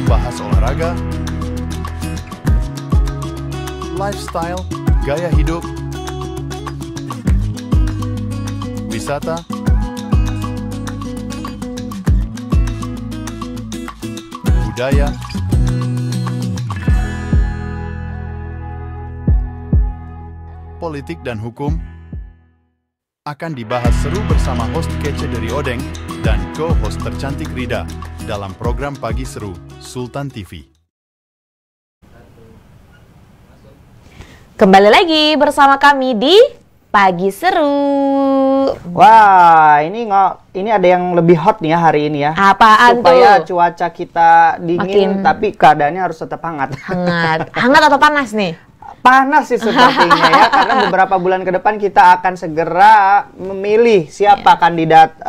membahas olahraga, lifestyle, gaya hidup, wisata, budaya, politik dan hukum akan dibahas seru bersama host kece dari Odeng dan co-host tercantik Rida dalam program Pagi Seru Sultan TV. Kembali lagi bersama kami di Pagi Seru. Wah, ini ada yang lebih hot nih ya hari ini ya. Apaan Supaya tuh? cuaca kita dingin tapi keadaannya harus tetap hangat. Hangat atau panas nih? Panas sih sepertinya ya, karena beberapa bulan ke depan kita akan segera memilih siapa kandidat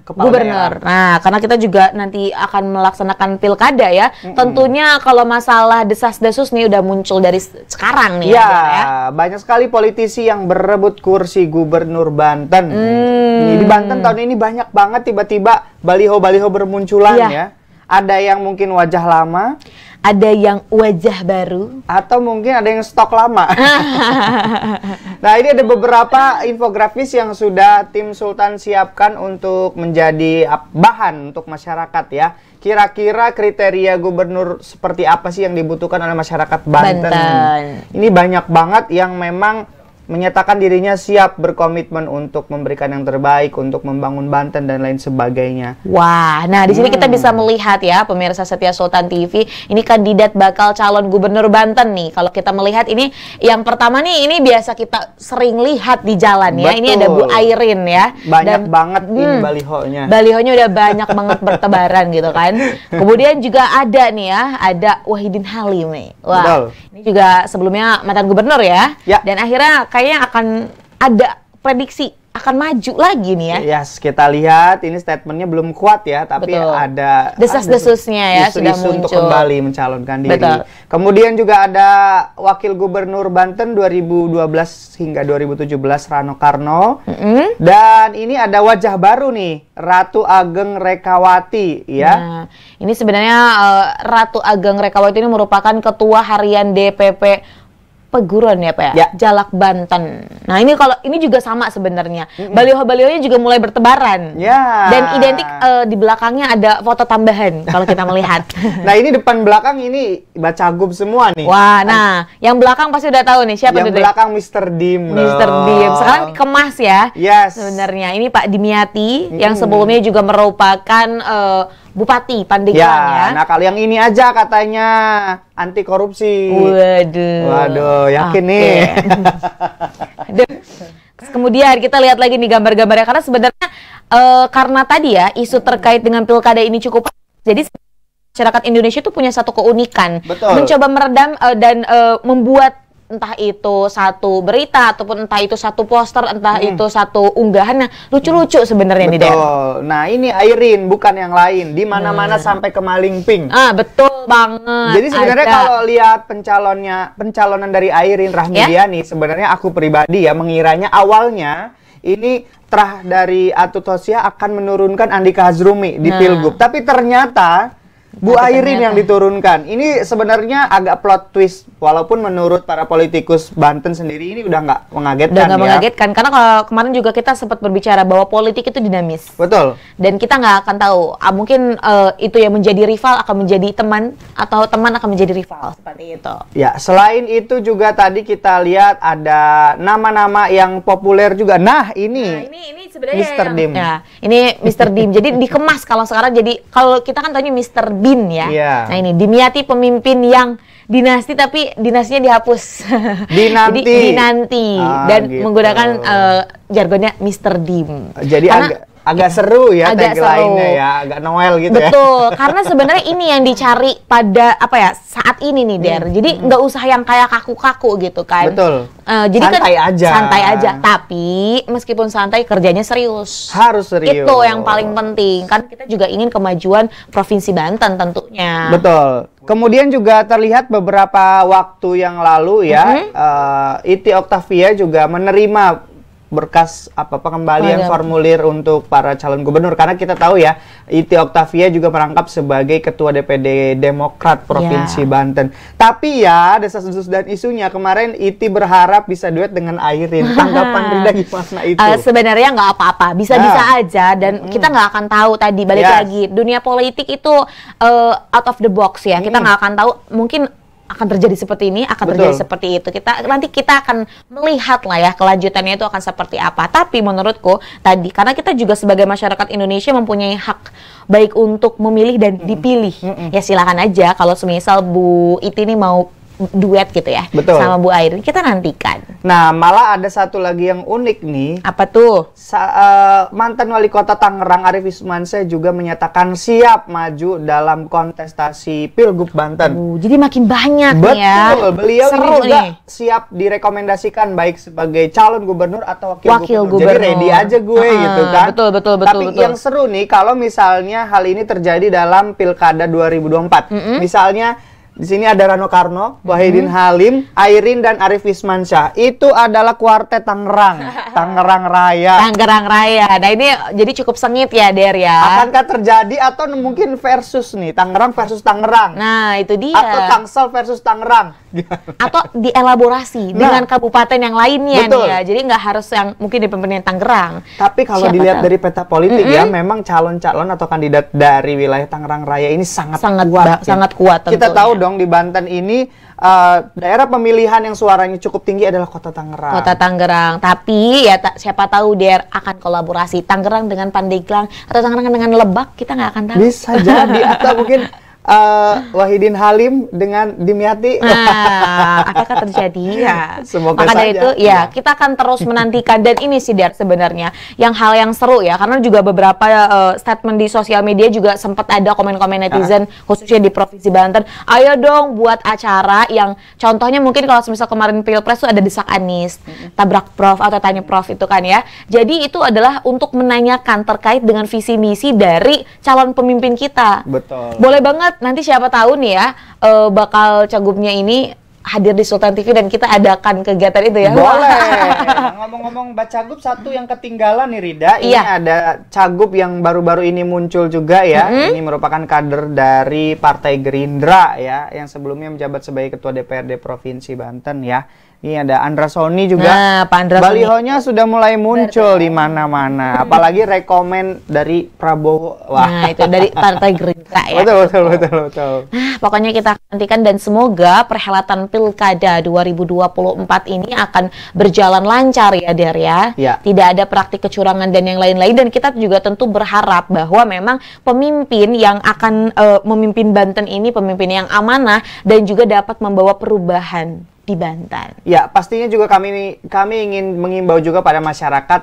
kepala Gubernur. daerah. Nah, karena kita juga nanti akan melaksanakan pilkada ya. Tentunya kalau masalah desas-desus nih udah muncul dari sekarang nih Ya, ya. banyak sekali politisi yang berebut kursi gubernur Banten. Di Banten tahun ini banyak banget tiba-tiba baliho-baliho bermunculan Iya. ya. Ada yang mungkin wajah lama, Ada yang wajah baru. atau mungkin ada yang stok lama. Nah, ini ada beberapa infografis yang sudah tim Sultan siapkan untuk menjadi bahan untuk masyarakat ya. Kira-kira kriteria gubernur seperti apa sih yang dibutuhkan oleh masyarakat Banten? Ini banyak banget yang memang menyatakan dirinya siap berkomitmen untuk memberikan yang terbaik untuk membangun Banten dan lain sebagainya. Wah, nah di sini kita bisa melihat ya pemirsa setia Sultan TV, ini kandidat bakal calon gubernur Banten nih. Kalau kita melihat ini yang pertama nih, ini biasa kita sering lihat di jalan ya. Ini ada Bu Airin ya. Banyak banget ini balihonya. Balihonya udah banyak banget bertebaran gitu kan. Kemudian juga ada nih ya, ada Wahidin Halim nih. Wah, Betul. ini juga sebelumnya mantan gubernur ya. Ya. Dan akhirnya kayaknya akan ada prediksi akan maju lagi nih ya. Yes, kita lihat ini statementnya belum kuat ya, tapi Betul. ada Desas-desusnya ya sudah isu-isu untuk muncul. kembali mencalonkan diri. Betul. Kemudian juga ada Wakil Gubernur Banten 2012 hingga 2017 Rano Karno. Dan ini ada wajah baru nih, Ratu Ageng Rekawati ya. Nah, ini sebenarnya Ratu Ageng Rekawati ini merupakan ketua harian DPP Peguron ya Pak ya? Ya. Jalak Banten. Nah ini kalau ini juga sama sebenarnya. Baliho-balihonya juga mulai bertebaran. Ya. Dan identik di belakangnya ada foto tambahan kalau kita melihat. Nah, ini depan belakang ini Bacagub semua nih. Wah, nah yang belakang pasti udah tahu nih siapa Yang tuh. belakang Mr. Dim. Mr. Dim. Sekarang kemas ya. Yes. Sebenarnya ini Pak Dimyati yang sebelumnya juga merupakan Bupati Pandeglang ya. Nah kalau yang ini aja katanya anti korupsi. Waduh, yakin nih. Terus kemudian kita lihat lagi nih gambar-gambarnya karena sebenarnya karena tadi ya isu terkait dengan pilkada ini cukup, jadi masyarakat Indonesia itu punya satu keunikan. Betul. Mencoba meredam dan membuat entah itu satu berita ataupun entah itu satu poster, entah itu satu unggahan. Nah, lucu-lucu sebenarnya nih, Den. Betul. Nah, ini Airin bukan yang lain. Di mana-mana sampai ke Malingping. Ah, betul banget. Jadi sebenarnya Ada. kalau lihat pencalonan dari Airin Rahmidiani, sebenarnya aku pribadi ya mengiranya awalnya ini terah dari Atut Hosia akan menurunkan Andika Hazrumi di Pilgub. Tapi ternyata Bu Airin yang diturunkan. Ini sebenarnya agak plot twist, walaupun menurut para politikus Banten sendiri ini udah nggak mengagetkan. Udah nggak ya. mengagetkan, karena kalau kemarin juga kita sempat berbicara bahwa politik itu dinamis. Betul. Dan kita nggak akan tahu, mungkin itu yang menjadi rival akan menjadi teman, atau teman akan menjadi rival, seperti itu. Ya, selain itu juga tadi kita lihat ada nama-nama yang populer juga. Nah, ini sebenarnya Mr. Dim. Ya, ini Mr. Dim. Jadi dikemas kalau sekarang, jadi kalau kita kan taunya Mr. Bin ya. Iya. Nah ini Dimyati pemimpin yang dinasti tapi dinastinya dihapus. Dinanti. Jadi dinanti dan gitu. menggunakan jargonnya Mr. Dim. Jadi Karena agak seru ya agak tagline-nya seru. ya, agak Noel gitu ya. Betul, karena sebenarnya ini yang dicari pada saat ini nih Der. Jadi nggak usah yang kayak kaku-kaku gitu kan. Betul. Jadi Santai aja. Santai aja. Tapi meskipun santai, kerjanya serius. Harus serius. Itu yang paling penting. Kan kita juga ingin kemajuan Provinsi Banten tentunya. Betul. Kemudian juga terlihat beberapa waktu yang lalu ya, Iti Octavia juga menerima berkas pengembalian formulir untuk para calon gubernur, karena kita tahu ya Iti Oktavia juga merangkap sebagai ketua DPD Demokrat Provinsi Banten. Tapi ya desas-desus dan isunya kemarin Iti berharap bisa duet dengan Airin. Tanggapan Rida gimana itu? Sebenarnya nggak apa-apa, bisa-bisa aja, dan kita nggak akan tahu tadi balik lagi dunia politik itu out of the box ya. Kita nggak akan tahu, mungkin akan terjadi seperti ini, akan terjadi seperti itu. Nanti kita akan melihat lah ya kelanjutannya itu akan seperti apa. Tapi menurutku tadi, karena kita juga sebagai masyarakat Indonesia mempunyai hak baik untuk memilih dan dipilih. Ya silakan aja kalau semisal Bu Iti ini mau duet gitu ya sama Bu Airin, kita nantikan. Nah, malah ada satu lagi yang unik nih. Apa tuh? Mantan Wali Kota Tangerang Arief Wismansyah juga menyatakan siap maju dalam kontestasi Pilgub Banten. Jadi makin banyak ya. Betul, beliau ini juga siap direkomendasikan baik sebagai calon gubernur atau wakil gubernur. Jadi ready aja gue gitu kan. Betul. Tapi yang seru nih kalau misalnya hal ini terjadi dalam Pilkada 2024. Misalnya di sini ada Rano Karno, Wahidin Halim, Airin dan Arief Wismansyah. Itu adalah kuartet Tangerang, Tangerang Raya. Tangerang Raya. Nah ini jadi cukup sengit ya, Der ya. Akankah terjadi atau mungkin versus nih, Tangerang versus Tangerang? Nah itu dia. Atau Tangsel versus Tangerang? Atau dielaborasi dengan kabupaten yang lainnya nih ya. Jadi nggak harus yang mungkin di pemilihan Tangerang. Tapi kalau dilihat dari peta politik ya, memang calon-calon atau kandidat dari wilayah Tangerang Raya ini sangat kuat. Sangat kuat tentunya. Kita tahu dong di Banten ini daerah pemilihan yang suaranya cukup tinggi adalah Kota Tangerang. Kota Tangerang. Tapi ya siapa tahu dia akan kolaborasi Tangerang dengan Pandeglang atau Tangerang dengan Lebak, kita nggak akan tahu. Bisa jadi, atau mungkin Wahidin Halim dengan Dimyati. Apakah terjadi? Ya. Semoga maka dari saja. itu ya kita akan terus menantikan, dan ini sih Dar sebenarnya yang hal yang seru ya, karena juga beberapa statement di sosial media juga sempat ada komen-komen netizen khususnya di Provinsi Banten. Ayo dong buat acara yang contohnya mungkin kalau misal kemarin Pilpres tuh ada desak Anies, tabrak Prof atau tanya Prof itu kan ya. Jadi itu adalah untuk menanyakan terkait dengan visi misi dari calon pemimpin kita. Betul. Boleh banget. Nanti siapa tahu nih ya bakal cagupnya ini hadir di Sultan TV dan kita adakan kegiatan itu ya. Boleh. Ngomong-ngomong Bacagup, satu yang ketinggalan nih Rida, ini ada cagup yang baru-baru ini muncul juga ya. Ini merupakan kader dari Partai Gerindra ya, yang sebelumnya menjabat sebagai Ketua DPRD Provinsi Banten ya. Ini ada Andra Soni juga. Nah, Pak Andra Soni. Balihonya sudah mulai muncul di mana-mana. Apalagi rekomen dari Prabowo. Wah, itu dari Partai Gerindra ya. Betul. Nah, pokoknya kita nantikan dan semoga perhelatan Pilkada 2024 ini akan berjalan lancar ya, Der ya. Tidak ada praktik kecurangan dan yang lain-lain, dan kita juga tentu berharap bahwa memang pemimpin yang akan memimpin Banten ini pemimpin yang amanah dan juga dapat membawa perubahan di Banten. Ya, pastinya juga kami ingin mengimbau juga pada masyarakat,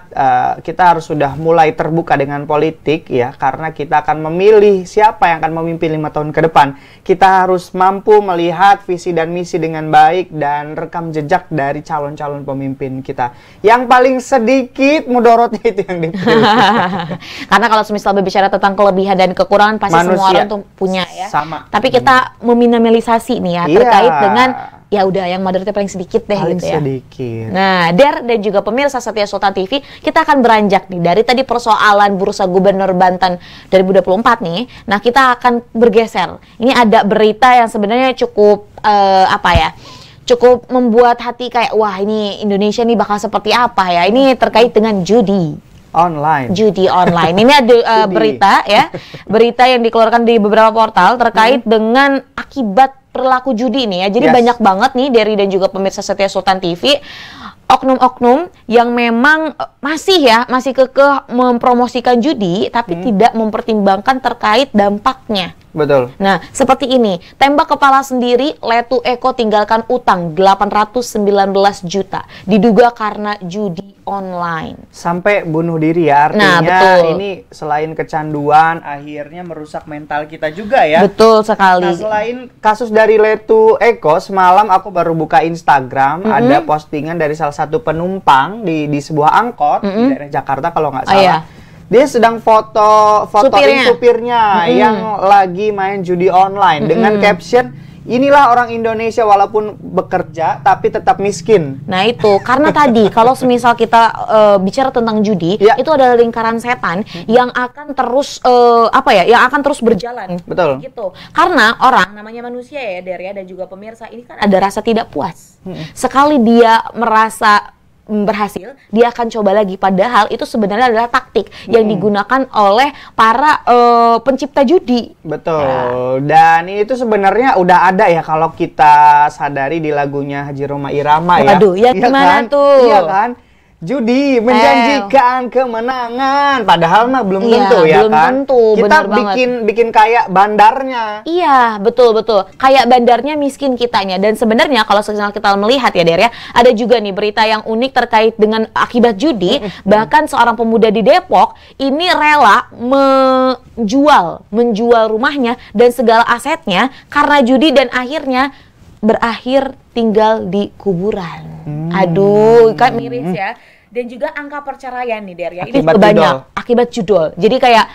kita harus sudah mulai terbuka dengan politik ya, karena kita akan memilih siapa yang akan memimpin 5 tahun ke depan. Kita harus mampu melihat visi dan misi dengan baik dan rekam jejak dari calon-calon pemimpin kita. Yang paling sedikit mudorotnya itu yang dipilih. Karena kalau misal berbicara tentang kelebihan dan kekurangan pasti semua orang tuh punya ya. Sama. Tapi kita meminimalisasi nih ya terkait dengan ya udah yang moderatnya paling sedikit deh paling gitu ya. Sedikit. Nah, Der dan juga pemirsa setia Sultan TV, kita akan beranjak nih dari tadi persoalan bursa gubernur Banten 2024 nih. Nah, kita akan bergeser. Ini ada berita yang sebenarnya cukup cukup membuat hati kayak wah ini Indonesia nih bakal seperti apa ya. Ini terkait dengan judi online. Ini ada berita ya. Berita yang dikeluarkan di beberapa portal terkait dengan akibat perilaku judi nih ya. Jadi banyak banget nih dari dan juga pemirsa setia Sultan TV oknum-oknum yang memang masih kekeh mempromosikan judi tapi tidak mempertimbangkan terkait dampaknya. Betul. Nah, seperti ini. Tembak kepala sendiri, Letu Eko tinggalkan utang 819 juta. Diduga karena judi online. Sampai bunuh diri ya. Artinya ini selain kecanduan, akhirnya merusak mental kita juga ya. Betul sekali. Nah, selain kasus dari Letu Eko, semalam aku baru buka Instagram, ada postingan dari salah satu penumpang di sebuah angkot di daerah Jakarta kalau nggak salah. Dia sedang fotoin supirnya yang lagi main judi online dengan caption, inilah orang Indonesia walaupun bekerja tapi tetap miskin. Nah itu, karena tadi kalau semisal kita bicara tentang judi, Ya. itu adalah lingkaran setan yang akan terus yang akan terus berjalan. Betul. Gitu. Karena orang namanya manusia ya, Der ya, dan juga pemirsa, ini kan ada rasa tidak puas. Sekali dia merasa berhasil, dia akan coba lagi. Padahal itu sebenarnya adalah taktik yang digunakan oleh para pencipta judi. Betul. Dan itu sebenarnya udah ada ya kalau kita sadari di lagunya Haji Rhoma Irama ya. Waduh, ya Iya gimana kan? tuh? Iya kan? Judi menjanjikan kemenangan, padahal mah belum Iya, tentu ya belum kan? tentu, Kita benar banget. bikin kayak bandarnya. Iya, betul. Kayak bandarnya miskin kitanya. Dan sebenarnya kalau sekarang kita melihat ya, Der ya, ada juga nih berita yang unik terkait dengan akibat judi. Bahkan seorang pemuda di Depok ini rela menjual rumahnya dan segala asetnya karena judi, dan akhirnya berakhir tinggal di kuburan. Aduh, kan miris ya. Dan juga angka perceraian nih, Der ya, ini Akibat juga banyak judol. akibat judul. Jadi kayak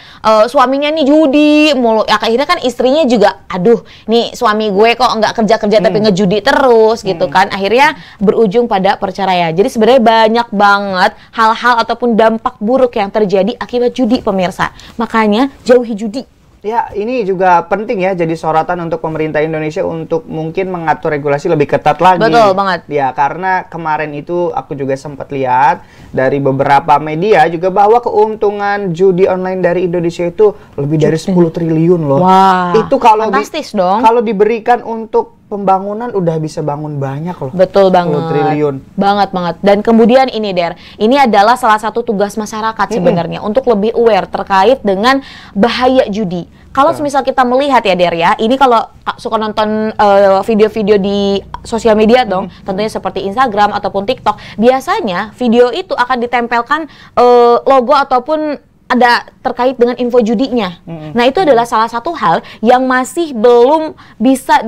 suaminya nih judi mulu, ya akhirnya kan istrinya juga, aduh nih suami gue kok nggak kerja tapi ngejudi terus gitu kan, akhirnya berujung pada perceraian. Jadi sebenarnya banyak banget hal-hal ataupun dampak buruk yang terjadi akibat judi, pemirsa. Makanya jauhi judi. Ya, ini juga penting ya jadi sorotan untuk pemerintah Indonesia untuk mungkin mengatur regulasi lebih ketat lagi. Betul banget. Ya, karena kemarin itu aku juga sempat lihat dari beberapa media juga bahwa keuntungan judi online dari Indonesia itu lebih dari 10 triliun loh. Wah, Itu kalau fantastis dong. Kalau diberikan untuk pembangunan udah bisa bangun banyak loh. Betul 10 banget. triliun. Banget. Dan kemudian ini, Der, ini adalah salah satu tugas masyarakat sebenarnya untuk lebih aware terkait dengan bahaya judi. Kalau semisal kita melihat ya, Der ya, ini kalau suka nonton video-video di sosial media dong, tentunya seperti Instagram ataupun TikTok, biasanya video itu akan ditempelkan logo ataupun ada terkait dengan info judinya. Nah, itu adalah salah satu hal yang masih belum bisa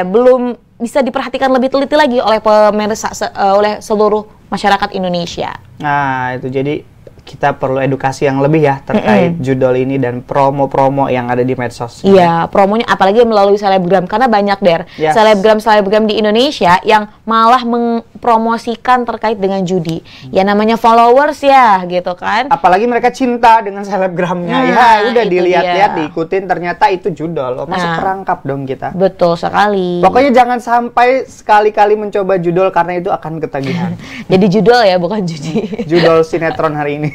belum bisa diperhatikan lebih teliti lagi oleh pemirsa, oleh seluruh masyarakat Indonesia. Nah, itu jadi kita perlu edukasi yang lebih ya terkait judol ini dan promo-promo yang ada di medsos. Iya, promonya apalagi melalui selebgram, karena banyak, Der, Yes. selebgram di Indonesia yang malah mempromosikan terkait dengan judi. Ya namanya followers ya, gitu kan. Apalagi mereka cinta dengan selebgramnya. Nah, Ya udah itu dilihat-lihat, dia. diikutin, ternyata itu judol. Oh, masuk Nah. perangkap dong kita. Betul sekali. Pokoknya jangan sampai sekali-kali mencoba judol karena itu akan ketagihan. Jadi judul ya, bukan judi. Judol sinetron hari ini.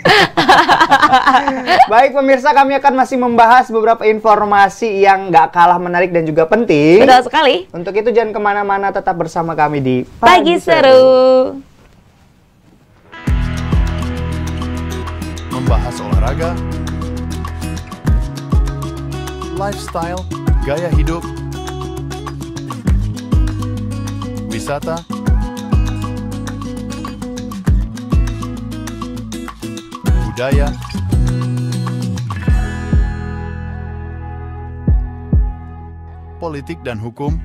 Baik pemirsa, kami akan masih membahas beberapa informasi yang nggak kalah menarik dan juga penting. Betul sekali. Untuk itu jangan kemana-mana, tetap bersama kami di Pagi Seru. Membahas olahraga, lifestyle, gaya hidup, wisata, budaya, politik dan hukum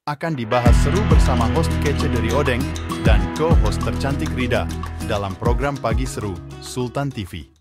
akan dibahas seru bersama host kece dari Odeng dan co-host tercantik Rida dalam program Pagi Seru Sultan TV.